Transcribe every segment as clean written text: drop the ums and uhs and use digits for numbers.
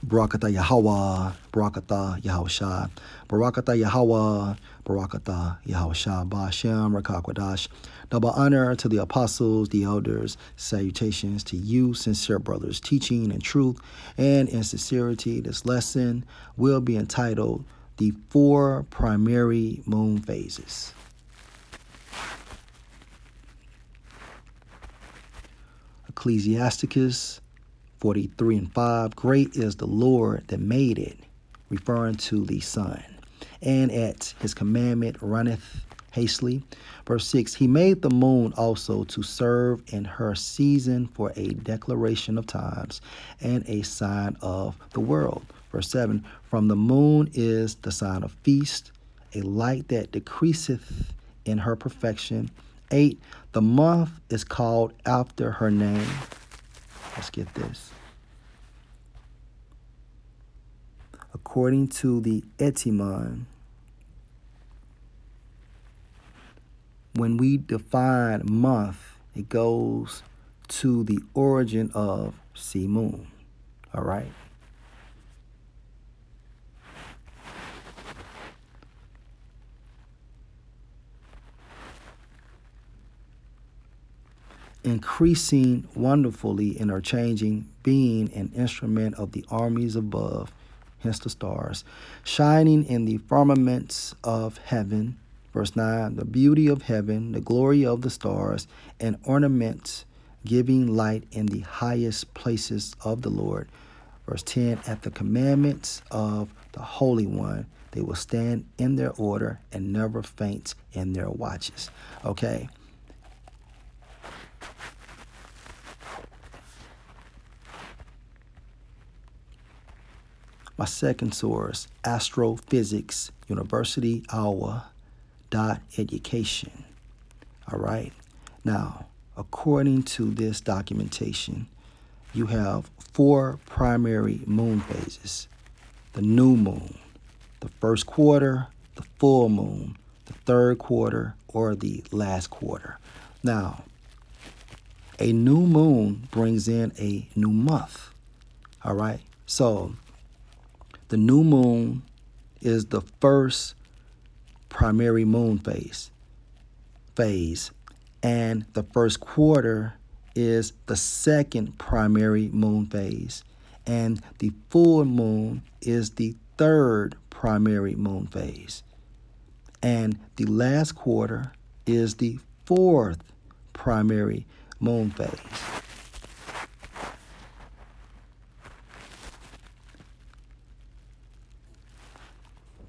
Barakatah Yahweh, Barakatah Yahushua, Barakatah Yahweh, Barakatah Yahushua, Ba'ashem, Rakakwadash. Double honor to the apostles, the elders, salutations to you, sincere brothers, teaching in truth and in sincerity. This lesson will be entitled The Four Primary Moon Phases. Ecclesiasticus 43:5, great is the Lord that made it, referring to the sun, and at his commandment runneth hastily. Verse 6, he made the moon also to serve in her season for a declaration of times and a sign of the world. Verse 7, from the moon is the sign of feast, a light that decreaseth in her perfection. 8, the month is called after her name. Let's get this. According to the etymon, when we define month, it goes to the origin of sea moon. All right. Increasing wonderfully, interchanging, being an instrument of the armies above, hence the stars, shining in the firmaments of heaven. Verse 9, the beauty of heaven, the glory of the stars, and ornaments giving light in the highest places of the Lord. Verse 10, at the commandments of the Holy One, they will stand in their order and never faint in their watches. Okay. My second source, Astrophysics, University Iowa .education. All right. Now, according to this documentation, you have four primary moon phases: the new moon, the first quarter, the full moon, the third quarter, or the last quarter. Now, a new moon brings in a new month. All right. So, the new moon is the first primary moon phase, and the first quarter is the second primary moon phase, and the full moon is the third primary moon phase, and the last quarter is the fourth primary moon phase.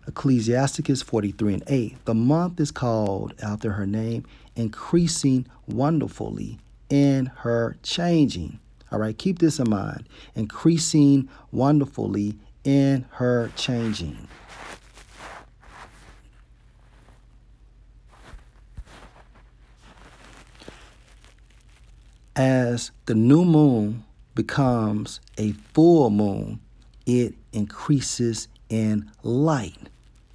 Ecclesiasticus 43:8, the month is called after her name, increasing wonderfully in her changing. All right, keep this in mind. Increasing wonderfully in her changing. As the new moon becomes a full moon, it increases in light.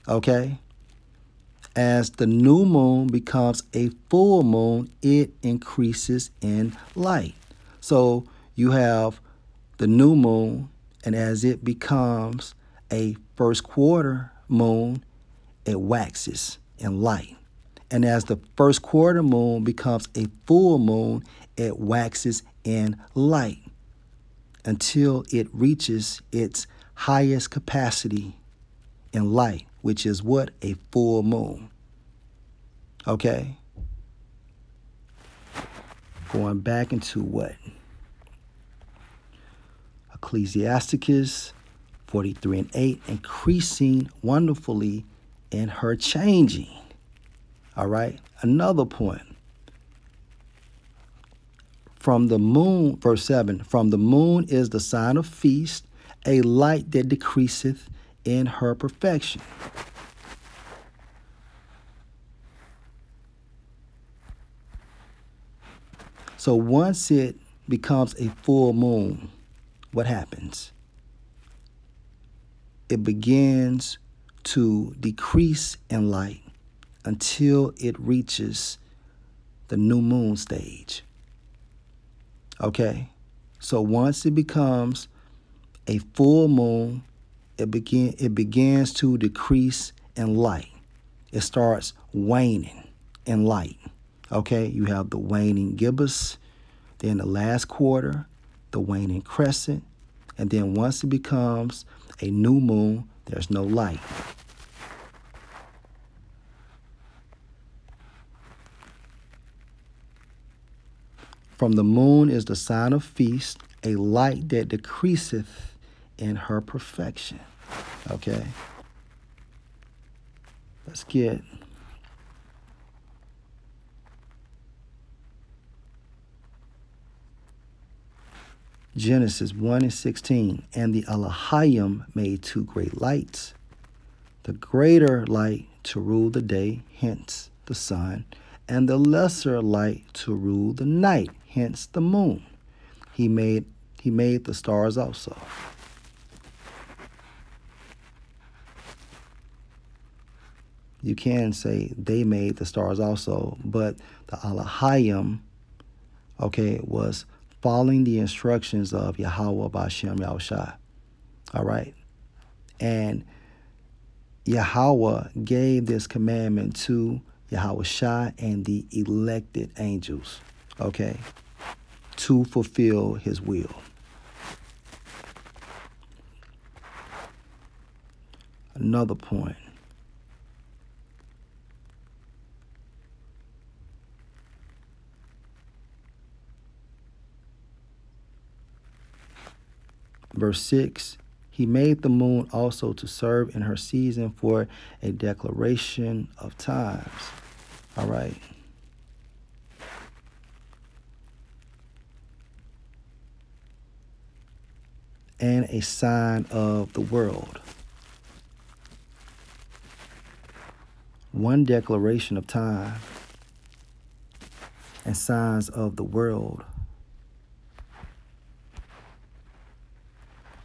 Okay? As the new moon becomes a full moon, it increases in light. So you have the new moon, and as it becomes a first quarter moon, it waxes in light. And as the first quarter moon becomes a full moon, it waxes in light until it reaches its highest capacity in light, which is what? A full moon. Okay? Going back into what? Ecclesiasticus 43:8, increasing wonderfully in her changing. All right? Another point. From the moon, verse 7, from the moon is the sign of feast, a light that decreaseth in her perfection. So once it becomes a full moon, what happens? It begins to decrease in light until it reaches the new moon stage. Okay? So once it becomes A full moon, it begins to decrease in light. It starts waning in light. Okay, you have the waning gibbous, then the last quarter, the waning crescent, and then once it becomes a new moon, there's no light. From the moon is the sign of feast, a light that decreaseth in her perfection. Okay. Let's get Genesis 1:16. And the Elohim made two great lights, the greater light to rule the day, hence the sun, and the lesser light to rule the night, hence the moon. He made the stars also. You can say they made the stars also, but the Elohim, okay, was following the instructions of Yahweh B'Shem Yahushua. All right. And Yahweh gave this commandment to Yahushua and the elected angels, okay, to fulfill his will. Another point. Verse 6, he made the moon also to serve in her season for a declaration of times. All right. And a sign of the world. One declaration of time and signs of the world.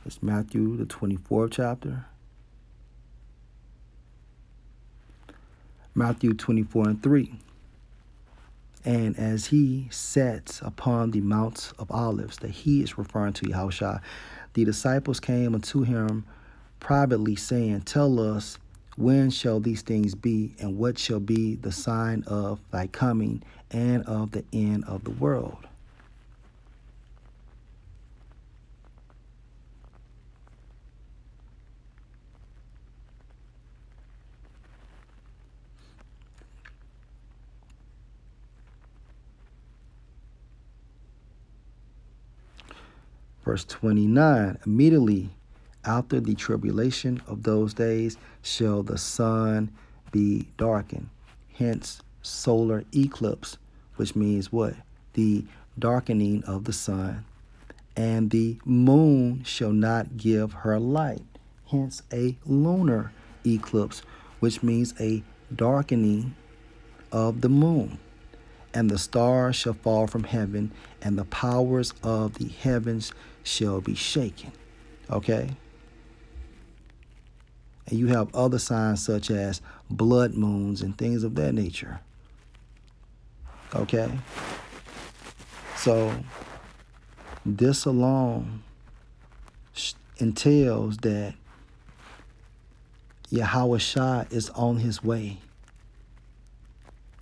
It's Matthew, the 24th chapter. Matthew 24:3. And as he sat upon the Mount of Olives, that he is referring to Yahushua, the disciples came unto him privately, saying, Tell us, when shall these things be, and what shall be the sign of thy coming and of the end of the world? Verse 29, immediately after the tribulation of those days shall the sun be darkened. Hence, solar eclipse, which means what? The darkening of the sun. And the moon shall not give her light. Hence, a lunar eclipse, which means a darkening of the moon. And the stars shall fall from heaven, and the powers of the heavens shall be shaken. Okay? And you have other signs such as blood moons and things of that nature. Okay? So, this alone entails that Yahushua is on his way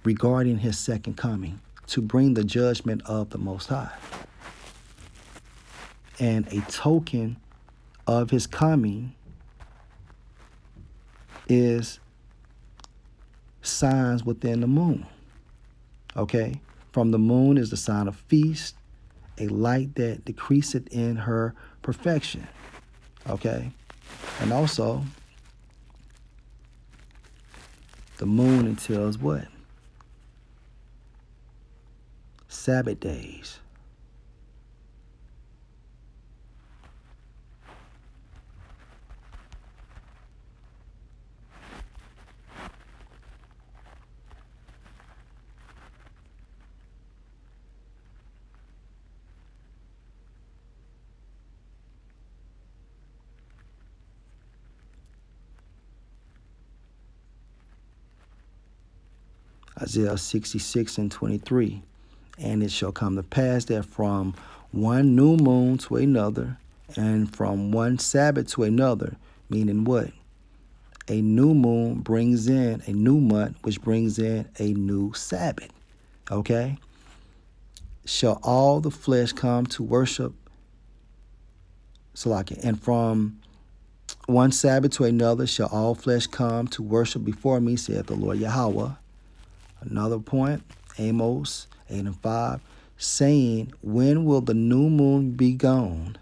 regarding his second coming to bring the judgment of the Most High. And a token of his coming is signs within the moon. Okay? From the moon is the sign of feast, a light that decreaseth in her perfection. Okay? And also, the moon entails what? Sabbath days. Isaiah 66:23. And it shall come to pass that from one new moon to another, And from one Sabbath to another, meaning what? A new moon brings in a new month, which brings in a new Sabbath. Okay? Shall all the flesh come to worship? Salaki. And from one Sabbath to another shall all flesh come to worship before me, saith the Lord Yahweh. Another point, Amos 8:5, saying, when will the new moon be gone,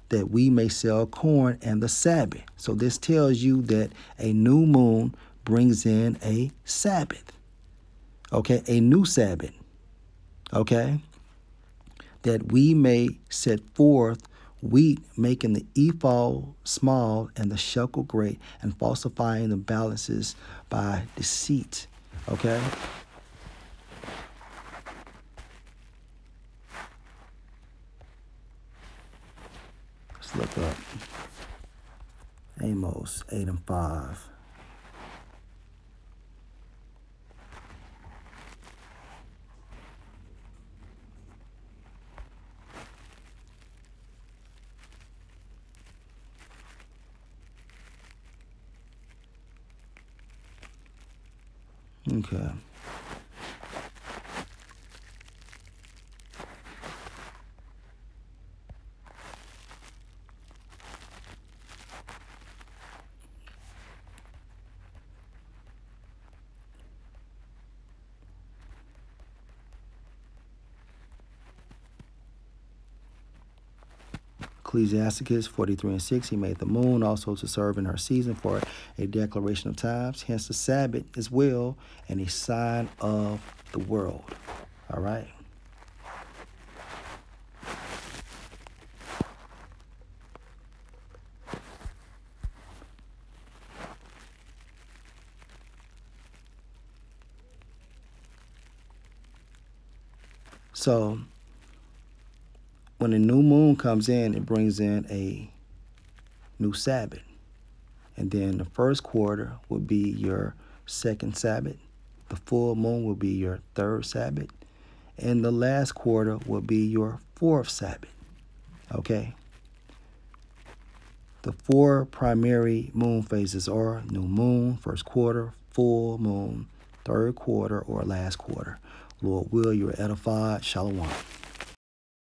that we may sell corn and the Sabbath? So this tells you that a new moon brings in a Sabbath. Okay, a new Sabbath. Okay, that we may set forth wheat, making the ephah small and the shekel great, and falsifying the balances by deceit. Okay? Let's look up Amos 8:5. Okay. Ecclesiasticus 43:6, he made the moon also to serve in her season for a declaration of times. Hence the Sabbath as well, and a sign of the world. All right. So when a new moon comes in, it brings in a new Sabbath. And then the first quarter will be your second Sabbath. The full moon will be your third Sabbath. And the last quarter will be your fourth Sabbath. Okay? The four primary moon phases are new moon, first quarter, full moon, third quarter, or last quarter. Lord will, you're edified. Shalom.